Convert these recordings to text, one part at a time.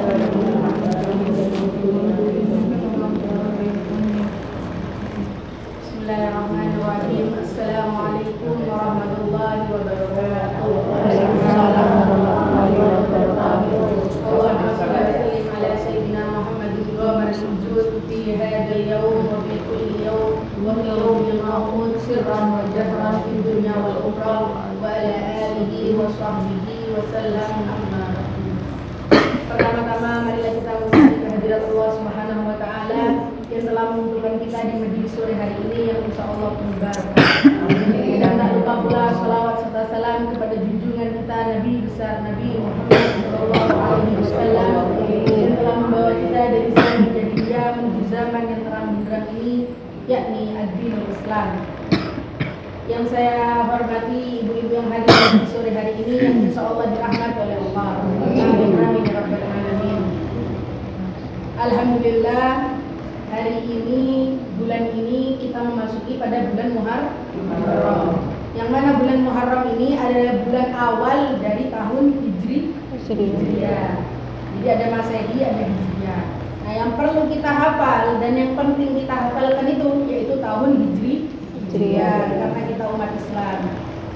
Bismillahirrahmanirrahim. Assalamualaikum warahmatullahi wabarakatuh. Allahumma shalli wa sallim ala sayyidina Muhammadin wa barik fi hadzal yawm wa fi kulli yawm wa fi yawmil ma'mud sirran wa jahran fid dunya wal ukhra wa ala alihi wa sahbihi wa sallam amma ba'du. Pertama-tama marilah kita memuji kehadirat Allah Subhanahu wa taala yang telah mengumpulkan kita di majelis sore hari ini yang insyaallah penuh barakah. Dan tak lupa pula salawat serta salam kepada junjungan kita Nabi besar Nabi Muhammad sallallahu alaihi wasallam yang telah membawa kita dari zaman jahiliyah menuju zaman yang terang benderang ini, yakni ad-dinul Islam. Yang saya hormati ibu-ibu yang hadir di sore hari ini yang insyaallah dirahmati oleh Allah. Amin ya rabbal alamin. Alhamdulillah, hari ini, bulan ini kita memasuki pada bulan Muharram. Yang mana bulan Muharram ini adalah bulan awal dari tahun Hijriah. Jadi ada Masehi, ada Hijriah. Nah, yang perlu kita hafal dan yang penting kita hafalkan itu yaitu tahun Hijriah karena kita umat Islam.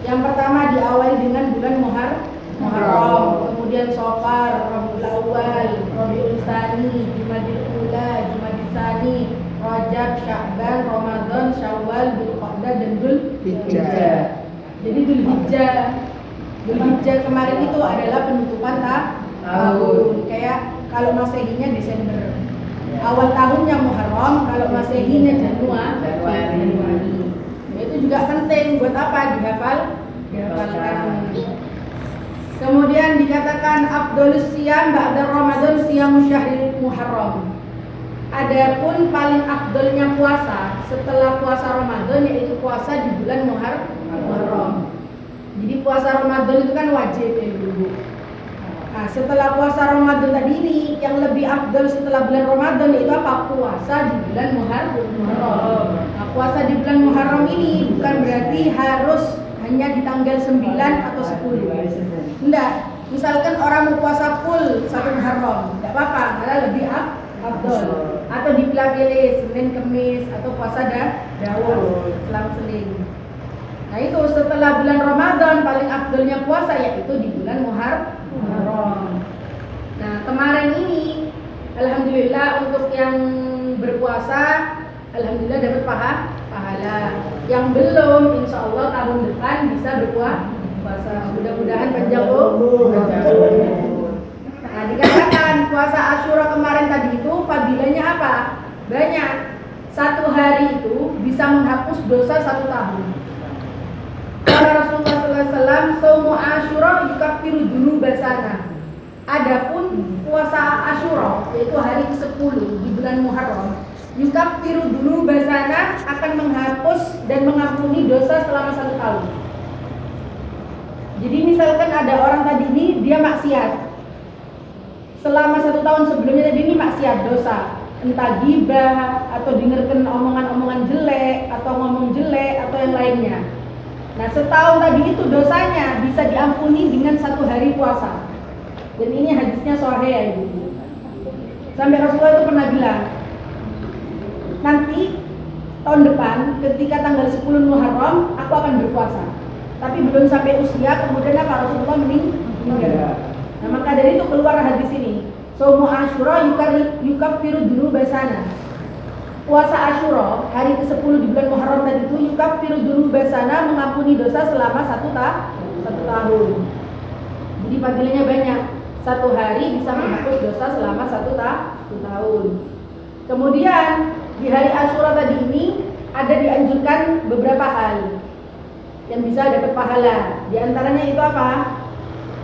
Yang pertama diawali dengan bulan Muharram, kemudian Safar, Rabiul Awal, Rabiul Tsani, Jumadil Ula, Jumadil Tsani, Rajab, Sya'ban, Ramadan, Syawal, Dzulqa'dah dan Dzulhijjah. Jadi Dzulhijjah kemarin itu adalah penutupan tahun. Kayak kalau Masehinya Desember. Awal tahunnya Muharram, kalau Masehinya Januari. Itu juga penting buat apa dihafalkan. Kemudian dikatakan afdhalus siyam ba'da Ramadan siyamu syahril Muharram. Adapun paling afdalnya puasa setelah puasa Ramadan yaitu puasa di bulan Muharram. Jadi puasa Ramadan itu kan wajib ya dulu. Nah, setelah puasa Ramadan tadi ini yang lebih afdal setelah bulan Ramadan itu apa? Puasa di bulan Muharram. Nah, puasa di bulan Muharram ini bukan berarti harus hanya di tanggal 9 atau 10. Enggak, misalkan orang mau puasa full 1 Muharram, enggak apa-apa, malah lebih afdal. Atau dipilah-pilih Senin Kemis atau puasa Daud, selang-seling. Nah, itu setelah bulan Ramadan paling afdalnya puasa yaitu di bulan Muharram. Nah, kemarin ini alhamdulillah untuk yang berpuasa alhamdulillah dapat pahala. Yang belum insyaallah tahun depan bisa berpuasa. Mudah-mudahan panjang umur. Nah, dikatakan puasa Asyura kemarin tadi itu fadilahnya apa? Banyak. 1 hari itu bisa menghapus dosa 1 tahun. Kata Rasulullah sallallahu alaihi wasallam, "Shaumu Asyura yukaffiru dzunubasana." Adapun puasa Asyura yaitu hari ke-10 di bulan Muharram, yukaffiru dzunubasana akan menghapus dan mengampuni dosa selama 1 tahun. Jadi misalkan ada orang tadi ini dia maksiat. Selama 1 tahun sebelumnya tadi ini maksiat dosa, entah gibah atau dengarkan omongan-omongan jelek atau ngomong jelek atau yang lainnya. Nah, setahun tadi itu dosanya bisa diampuni dengan 1 hari puasa. Dan ini hadisnya sahih ya Ibu. Sampai Rasulullah itu pernah bilang, nanti tahun depan ketika tanggal 10 Muharram aku akan berpuasa. Tapi belum sampai usia kemudian apa Rasulullah meninggal. Nah, maka dari itu keluar hadis ini. Shaumu Asyura yukaffiru dzunubasana. Puasa Asyura hari ke-10 di bulan Muharram tadi itu yukaffiru dzunubasana mengampuni dosa selama 1 tahun. Jadi fadilahnya banyak. 1 hari bisa menghapus dosa selama 1 tahun. Kemudian di hari Asyura tadi ini ada dianjurkan beberapa hal yang bisa dapat pahala. Di antaranya itu apa?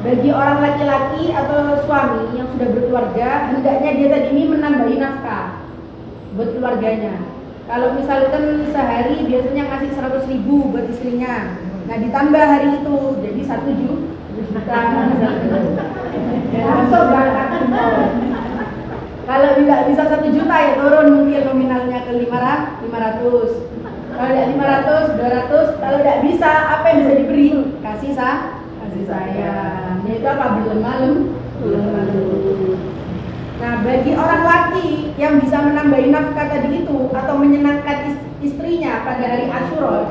Bagi orang laki-laki atau suami yang sudah berkeluarga, hendaknya dia tadi ini menambahi nafkah buat keluarganya. Kalau misalkan sehari biasanya ngasih 100.000 buat istrinya. Nah, ditambah hari itu jadi 1 juta. Langsung berangkat. Kalau tidak bisa 1 juta ya turun mungkin nominalnya ke 500. Kalau tidak 500, 200. Kalau tidak bisa, apa yang bisa diberi? Kasih sayang. Itu apa? Belum malam. bagi orang laki yang bisa menambahi nafkah tadi itu atau menyenangkan istrinya pada hari Asyura,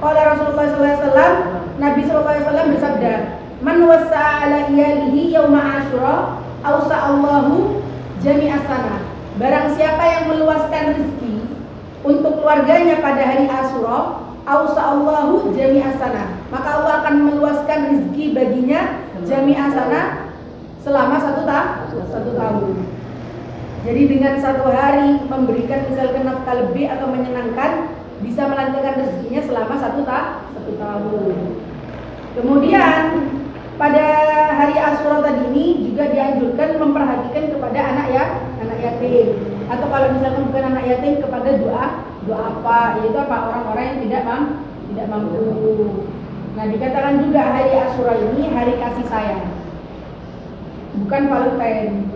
qala Rasulullah SAW, Nabi SAW bersabda, man wasa'a ala iyalihi yauma Asyura awsa'allahu jami'as sana. Barang siapa yang meluaskan rezeki untuk keluarganya pada hari Asyura, awsa'allahu jami'as sana, maka Allah akan meluaskan rezeki baginya jami'as sana selama satu tahun. Jadi dengan satu hari memberikan misalkan nafkah lebih atau menyenangkan, bisa melancarkan rezekinya selama satu tahun. Kemudian pada hari Asyura tadi ini juga dianjurkan memperhatikan kepada anak yatim, atau kalau misalkan bukan anak yatim, kepada doa apa, yaitu apa, orang-orang yang tidak mampu. Nah, dikatakan juga hari Asyura ini hari kasih sayang, bukan Valentine.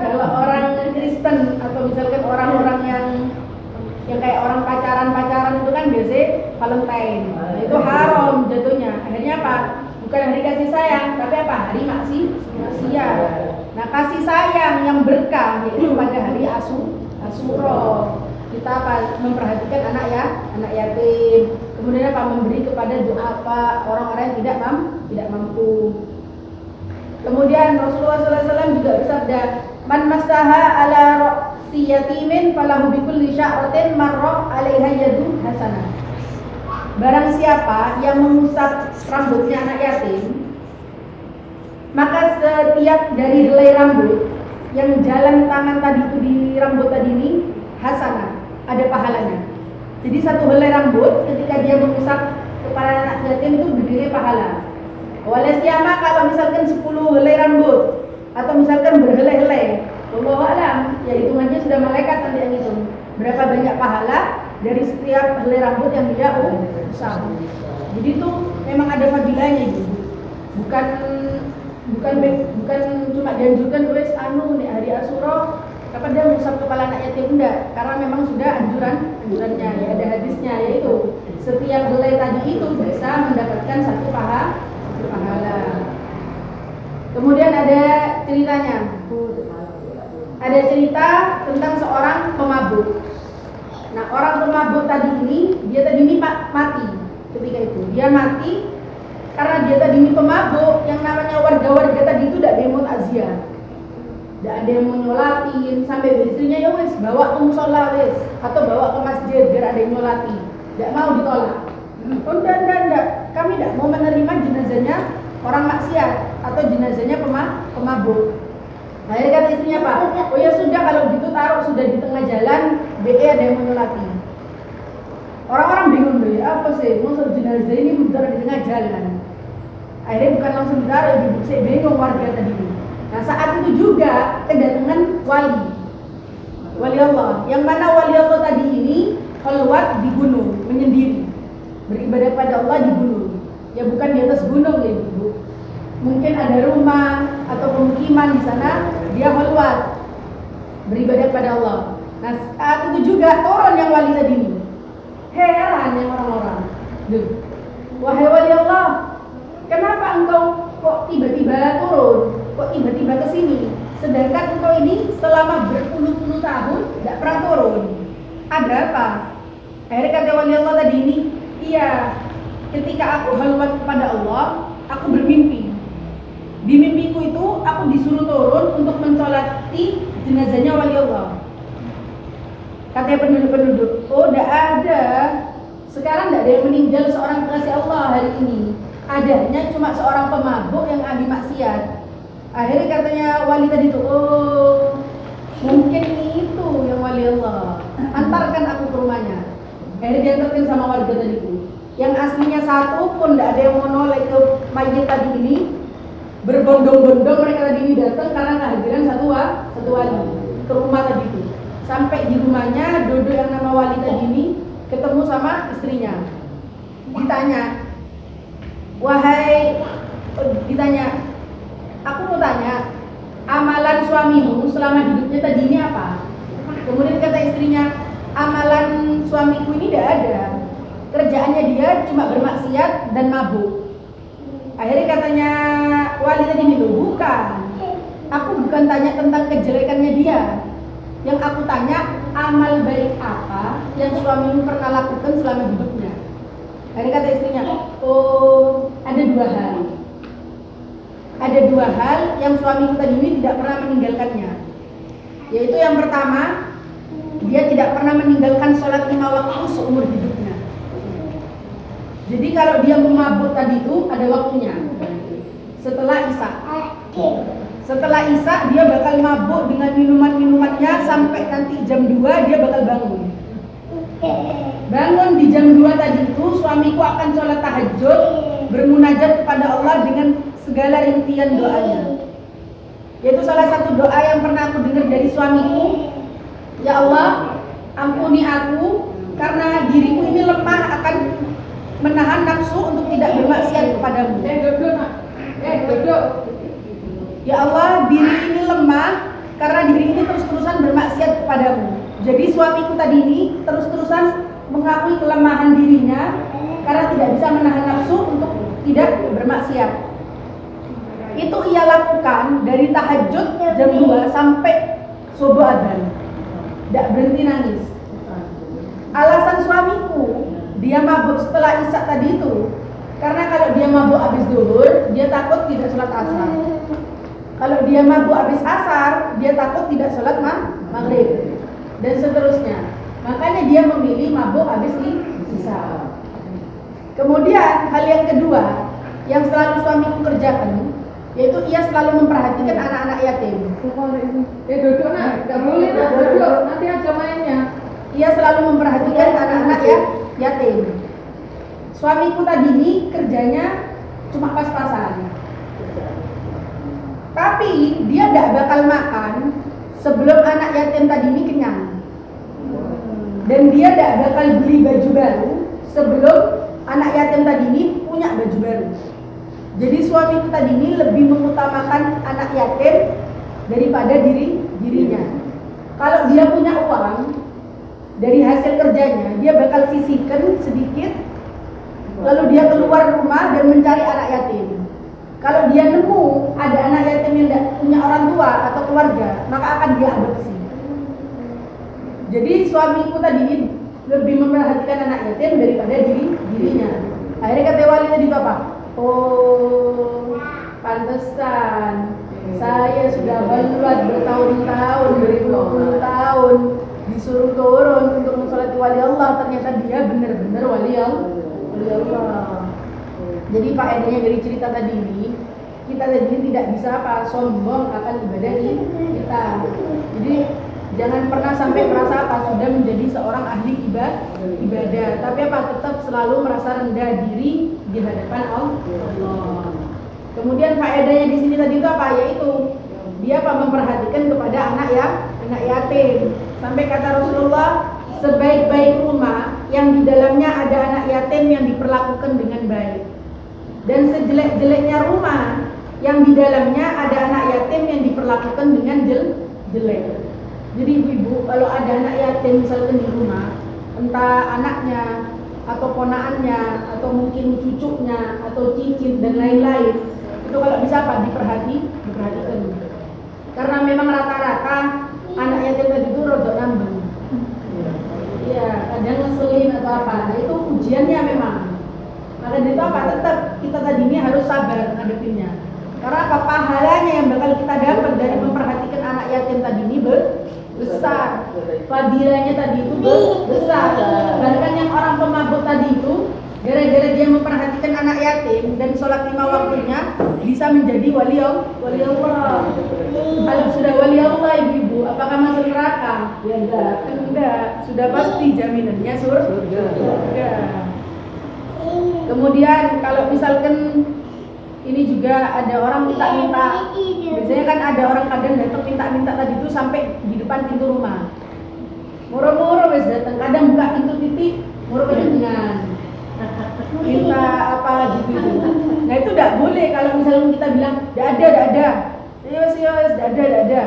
Kalau orang Kristen atau misalkan orang-orang yang kayak orang pacaran itu kan biasanya Valentine. Nah, itu haram jatuhnya. Akhirnya apa? Bukan hari kasih sayang, tapi apa? Hari maksiat. Nah, kasih sayang yang berkah yaitu pada hari Asyura. Kita apa? Memperhatikan anak yatim. Kemudian apa? Memberi kepada doa apa orang-orang yang tidak mampu. Kemudian Rasulullah SAW juga bersabda, man masaha ala ra'si yatimin falahu bikulli sya'ratin marra 'alaiha yadu hasanah. Barang siapa yang mengusap rambutnya anak yatim, maka setiap dari helai rambut yang jalan tangan tadi itu di rambut tadi ini hasanah, ada pahalanya. Jadi satu helai rambut ketika dia mengusap kepala anak yatim itu berdiri pahala. Walau siapa kalau misalkan 10 helai rambut atau misalkan berhelai-helai, wallahu a'lam, ya hitungannya sudah malaikat nanti yang hitung berapa banyak pahala dari setiap helai rambut yang dia usap. Jadi itu memang ada fadilahnya gitu. Bukan cuma dianjurkan wes nih hari Asyura kapan dia mengusap kepala anak yatim, enggak, karena memang sudah anjurannya, ya ada hadisnya, yaitu setiap helai tadi itu bisa mendapatkan satu pahala. Kemudian ada ceritanya. Ada cerita tentang seorang pemabuk. Nah, orang pemabuk tadi ini, dia tadi ini mati. Ketika itu dia mati karena dia tadi ini pemabuk. Yang namanya warga-warga tadi itu tidak demo takziah, tidak ada yang mau nyolatin, sampai istrinya ya wes bawa ke musola wes, atau bawa ke masjid biar ada yang nyolati. Tidak mau ditolak. Enggak, kami tidak mau menerima jenazahnya orang maksiat atau jenazahnya pemabuk. Akhirnya kata istrinya Pak, oh ya sudah kalau gitu taruh sudah di tengah jalan, BE ada yang menyolati. Orang-orang bingung deh, apa sih, maksud jenazah ini ditaruh di tengah jalan. Akhirnya bukan langsung ditaruh, saya bingung warga tadi. Nah, saat itu juga kedatangan wali Allah, yang mana wali Allah tadi ini keluar di gunung menyendiri, beribadah pada Allah di gunung. Ya bukan di atas gunung ya Ibu. Mungkin ada rumah atau pemukiman di sana, dia keluar beribadah pada Allah. Nah, saat itu juga turun yang wali tadi ini. Heran yang orang-orang. Wahai wali Allah, kenapa engkau kok tiba-tiba turun? Kok tiba-tiba ke sini? Sedangkan engkau ini selama berpuluh-puluh tahun tidak pernah turun. Ada apa? Akhirnya kata wali Allah tadi ini, iya, ketika aku halwat kepada Allah, aku bermimpi. Di mimpiku itu aku disuruh turun untuk mensolati jenazahnya wali Allah. Katanya penduduk-penduduk, oh tidak ada. Sekarang tidak ada yang meninggal seorang kekasih Allah hari ini. Adanya cuma seorang pemabuk yang ahli maksiat. Akhirnya katanya wali tadi itu, oh mungkin itu yang wali Allah. Antarkan aku ke rumahnya. Akhirnya diantarkan sama warga tadi itu. Yang aslinya satu pun tidak ada yang mau noleh ke mayit tadi ini. Berbondong-bondong mereka tadi ini datang karena kehadiran satu wali ke rumah tadi itu. Sampai di rumahnya, Dodo yang nama wali tadi ini ketemu sama istrinya. Ditanya, aku mau tanya, amalan suamimu selama hidupnya tadi ini apa? Kemudian kata istrinya, amalan suamiku ini tidak ada. Kerjaannya dia cuma bermaksiat dan mabuk. Akhirnya katanya wali tadi ini, bukan. Aku bukan tanya tentang kejelekannya dia. Yang aku tanya, amal baik apa yang suamimu pernah lakukan selama hidupnya? Ada kata istrinya, oh ada dua hal. Ada dua hal yang suamiku tadi ini tidak pernah meninggalkannya. Yaitu yang pertama, dia tidak pernah meninggalkan sholat 5 waktu seumur hidupnya. Jadi kalau dia mau mabuk tadi itu ada waktunya. Setelah Isya. Setelah Isya dia bakal mabuk dengan minuman-minumannya sampai nanti jam 2 dia bakal bangun. Bangun di jam 2 tadi itu suamiku akan sholat tahajud, bermunajat kepada Allah dengan segala rintian doanya. Yaitu salah satu doa yang pernah aku dengar dari suamiku, ya Allah, ampuni aku karena diriku ini lemah akan menahan nafsu untuk tidak bermaksiat kepadamu. Duduk. Ya Allah, diri ini lemah karena diri ini terus-terusan bermaksiat kepadamu. Jadi suamiku tadi ini terus-terusan mengakui kelemahan dirinya karena tidak bisa menahan nafsu untuk tidak bermaksiat. Itu ia lakukan dari tahajud jam 2 sampai subuh adzan. Tidak berhenti nangis. Alasan suamiku dia mabuk setelah Isya tadi itu karena kalau dia mabuk habis zuhur dia takut tidak sholat asar. Kalau dia mabuk habis asar dia takut tidak sholat maghrib dan seterusnya. Makanya dia memilih mabuk habis Isya. Kemudian hal yang kedua yang selalu suamiku kerjakan yaitu ia selalu memperhatikan anak-anak yatim. Duduk nak, gak boleh nak, duduk, nanti aja mainnya. Ia selalu memperhatikan anak-anak yatim. Suamiku tadi ini kerjanya cuma pas-pasan. Tapi dia tidak bakal makan sebelum anak yatim tadi ini kenyang. Dan dia tidak bakal beli baju baru sebelum anak yatim tadi ini punya baju baru. Jadi suamiku tadi ini lebih mengutamakan anak yatim daripada dirinya. Kalau dia punya uang dari hasil kerjanya, dia bakal sisihkan sedikit, lalu dia keluar rumah dan mencari anak yatim. Kalau dia nemu ada anak yatim yang tidak punya orang tua atau keluarga, maka akan dia adopsi. Jadi suamiku tadi ini lebih memperhatikan anak yatim daripada dirinya. Akhirnya kata wali tadi itu apa? Oh, pantesan saya sudah baluat bertahun-tahun, berpuluh tahun disuruh turun untuk mensolati wali Allah, ternyata dia benar-benar wali Allah. Jadi faedahnya dari cerita tadi ini, kita tadi tidak bisa sombong akan ibadah kita. Jadi jangan pernah sampai merasa sudah menjadi seorang ahli ibadah, tapi tetap selalu merasa rendah diri di hadapan Allah. Kemudian faedahnya di sini tadi itu apa? Yaitu dia memperhatikan kepada anak yatim. Sampai kata Rasulullah, sebaik-baik rumah yang di dalamnya ada anak yatim yang diperlakukan dengan baik, dan sejelek-jeleknya rumah yang di dalamnya ada anak yatim yang diperlakukan dengan jelek. Jadi ibu-ibu kalau ada anak yatim misalkan di rumah, entah anaknya atau ponaannya atau mungkin cucunya atau cicit dan lain-lain, itu kalau bisa diperhatikan. Karena memang rata-rata anak yatim tadi itu rodok nambang. Iya, kadang ngeselin atau apa. Nah, itu ujiannya memang. Maka dari itu tetap kita tadi ini harus sabar ngadepinnya. Karena pahalanya yang bakal kita dapat dari memperhatikan anak yatim tadi ini besar. Fadilahnya tadi itu besar. Bahkan yang orang pemabuk tadi itu gara-gara dia memperhatikan anak yatim dan sholat 5 waktunya bisa menjadi wali Allah. Kalau sudah wali Allah ibu-ibu, apakah masuk neraka? Ya enggak. Sudah pasti jaminannya surga. Kemudian kalau misalkan ini juga ada orang minta-minta, biasanya kan ada orang kadang datang minta-minta tadi itu sampai di depan pintu rumah. Moro-moro wes datang, kadang buka pintu titik, moro dengan minta apa gitu. Nah itu tidak boleh kalau misalnya kita bilang tidak ada. Yes, tidak ada.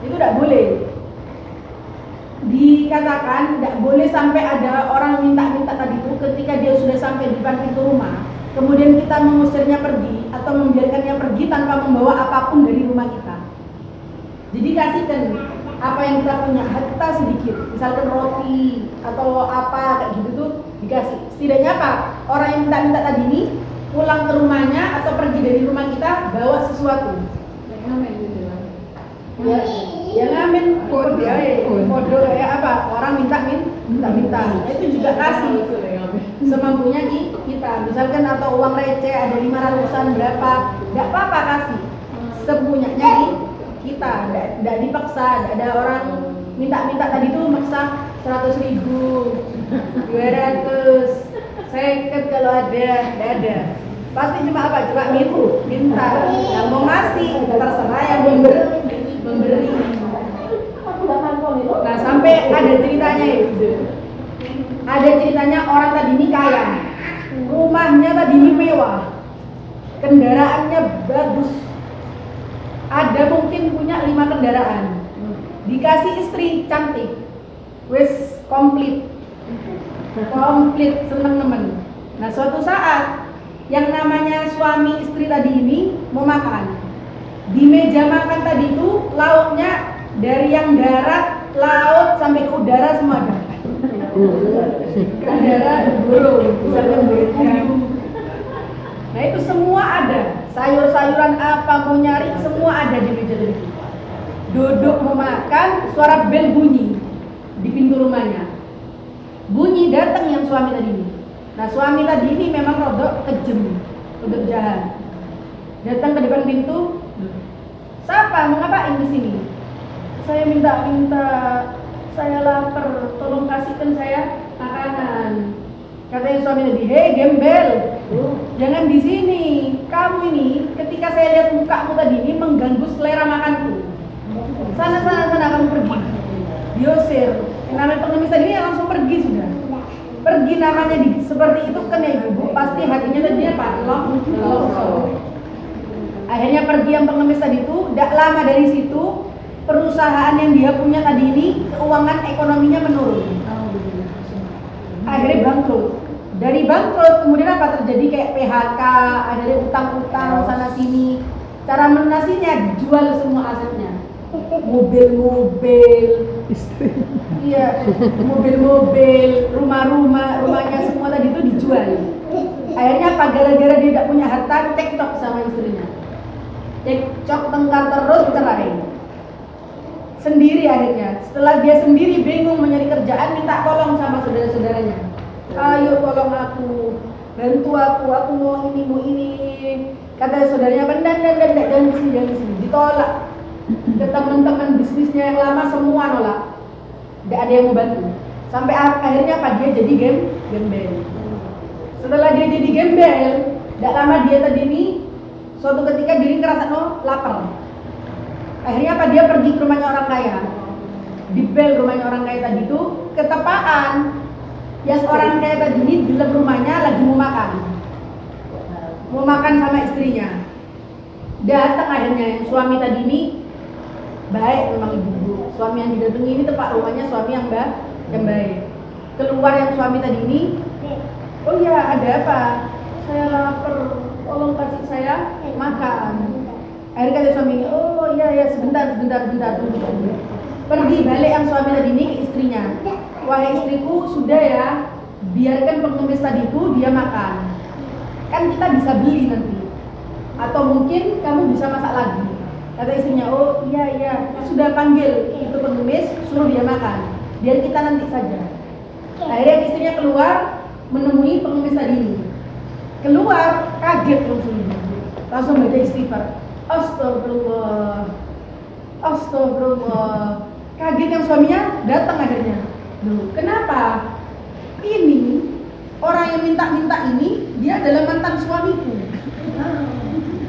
Itu tidak boleh. Dikatakan tidak boleh sampai ada orang minta-minta tadi itu ketika dia sudah sampai di depan pintu rumah, kemudian kita mengusirnya pergi atau membiarkannya pergi tanpa membawa apapun dari rumah kita. Jadi kasihkan apa yang kita punya, harta sedikit, misalkan roti atau apa kayak gitu tuh dikasih. Setidaknya apa? Orang yang minta-minta tadi ini pulang ke rumahnya atau pergi dari rumah kita bawa sesuatu. Ngamen gitu lah. Ya ngamen kode kayak apa? Orang minta. Nah, itu juga kasih semampunya kita. Misalkan atau uang receh ada 500-an berapa, enggak apa-apa kasih. Sepunyanya kita, enggak dipaksa. Ada orang minta tadi tuh maksa 100.000, 200, seket kalau ada, enggak ada. Pasti cuma apa? Cuma minta. Yang mau ngasih terserah, yang memberi. Nah, sampai ada ceritanya itu. Ada ceritanya orang tadi ini kaya. Rumahnya tadi ini mewah. Kendaraannya bagus. Ada mungkin punya 5 kendaraan. Dikasih istri cantik. Wes komplit. Seneng nemen. Nah, suatu saat yang namanya suami istri tadi ini mau makan. Di meja makan tadi itu lauknya dari yang darat, laut sampai ke udara semua ada. Udara burung, misalkan burung. Nah itu semua ada. Sayur-sayuran apa mau nyari semua ada di meja tadi. Duduk mau makan, suara bel bunyi di pintu rumahnya. Bunyi datang yang suami tadi ini. Nah suami tadi ini memang rodok kejem, rodok jahat. Datang ke depan pintu. Siapa? Mau ngapain di sini? Saya minta, saya lapar, tolong kasihkan saya makanan. Katanya suami tadi, hei gembel, jangan di sini. Kamu ini, ketika saya lihat mukamu tadi ini mengganggu selera makanku. Sana kamu pergi. Diusir. Yang namanya pengemis tadi ini langsung pergi sudah. Pergi namanya seperti itu kan ya ibu, pasti hatinya tadinya longsor. Akhirnya pergi yang pengemis tadi itu, tidak lama dari situ perusahaan yang dia punya tadi ini keuangan ekonominya menurun. Akhirnya bangkrut. Dari bangkrut kemudian apa terjadi kayak PHK, akhirnya utang-utang sana sini. Cara melunasinya jual semua asetnya. Mobil-mobil, iya, mobil-mobil, rumahnya semua tadi itu dijual. Akhirnya apa? Gara-gara dia tidak punya harta, cekcok sama istrinya. Cekcok tengkar terus cerai. Sendiri akhirnya. Setelah dia sendiri bingung mencari kerjaan, minta tolong sama saudara-saudaranya. Ayo tolong aku, bantu aku mau ini. Kata saudaranya, jangan di sini. Ditolak. Ke teman-teman bisnisnya yang lama semua nolak. Tidak ada yang mau bantu. Sampai akhirnya apa? Dia jadi gembel. Setelah dia jadi gembel, tidak lama dia tadi ini suatu ketika diri ngerasa lapar. Akhirnya apa? Dia pergi ke rumahnya orang kaya. Di bel rumahnya orang kaya tadi itu ketepaan yang orang kaya tadi ini di dalam rumahnya lagi mau makan sama istrinya. Datang akhirnya yang suami tadi ini baik memang ibu. Suami yang didatangi ini tepat rumahnya suami yang baik. Keluar yang suami tadi ini, oh ya ada apa? Saya lapar, tolong kasih saya makan. Akhirnya kata suami, oh iya sebentar. Pergi balik yang suami tadi ini ke istrinya. Wahai istriku, sudah ya, biarkan pengemis tadi itu dia makan. Kan kita bisa beli nanti. Atau mungkin kamu bisa masak lagi. Kata istrinya, oh iya, sudah panggil itu pengemis, suruh dia makan. Biar kita nanti saja. Akhirnya istrinya keluar menemui pengemis tadi ini. Keluar, kaget langsung baca istighfar. Astagfirullah. Kaget yang suaminya datang akhirnya. Kenapa? Ini orang yang minta ini dia adalah mantan suamiku.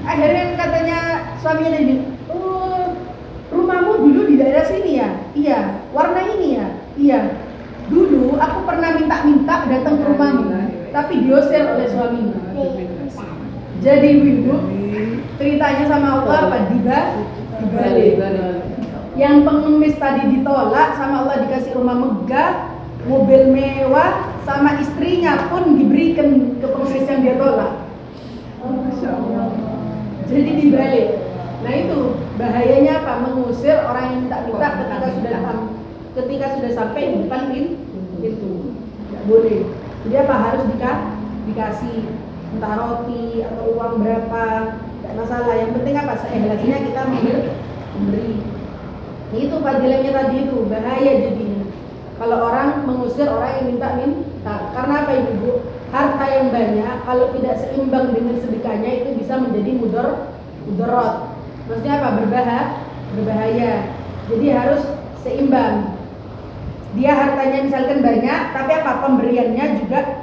Akhirnya katanya suaminya tadi, oh rumahmu dulu di daerah sini ya? Iya. Warna ini ya? Iya. Dulu aku pernah minta datang ke rumahmu, tapi diusir oleh suamimu. Jadi ibu ceritanya sama Allah apa? Dibalik. Yang pengemis tadi ditolak sama Allah dikasih rumah megah, mobil mewah, sama istrinya pun diberikan ke pengemis yang dia tolak. Jadi dibalik. Nah itu bahayanya apa? Mengusir orang yang minta ketika sudah sampai di depan pintu. Tidak boleh. Jadi apa? Harus dikasih entah roti atau uang berapa, tidak masalah. Yang penting apa? Seikhlasnya kita memberi. Itu fadilahnya tadi itu, bahaya jadinya. Kalau orang mengusir orang yang minta, karena apa ibu? Harta yang banyak kalau tidak seimbang dengan sedekahnya itu bisa menjadi mudarat. Maksudnya apa? Berbahaya. Jadi harus seimbang. Dia hartanya misalkan banyak, tapi apa? Pemberiannya juga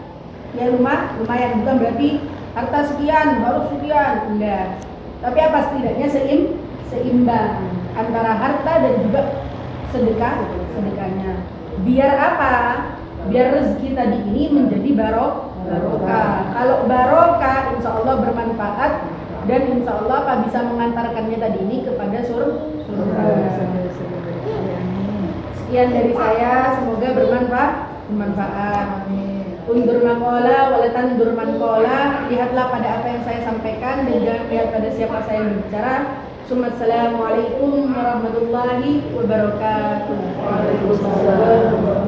ya lumayan, bukan berarti harta sekian baru sekian, enggak. Tapi apa? Setidaknya seimbang antara harta dan juga sedekahnya. Biar apa? Biar rezeki tadi ini menjadi barokah. Kalau barokah, insya Allah bermanfaat dan insya Allah apa bisa mengantarkannya tadi ini kepada surga. Sekian dari saya, semoga bermanfaat. Undur maqala walatan dur manqala. Lihatlah pada apa yang saya sampaikan dan jangan lihat pada siapa saya berbicara. Assalamualaikum warahmatullahi wabarakatuh. Waalaikumsalam.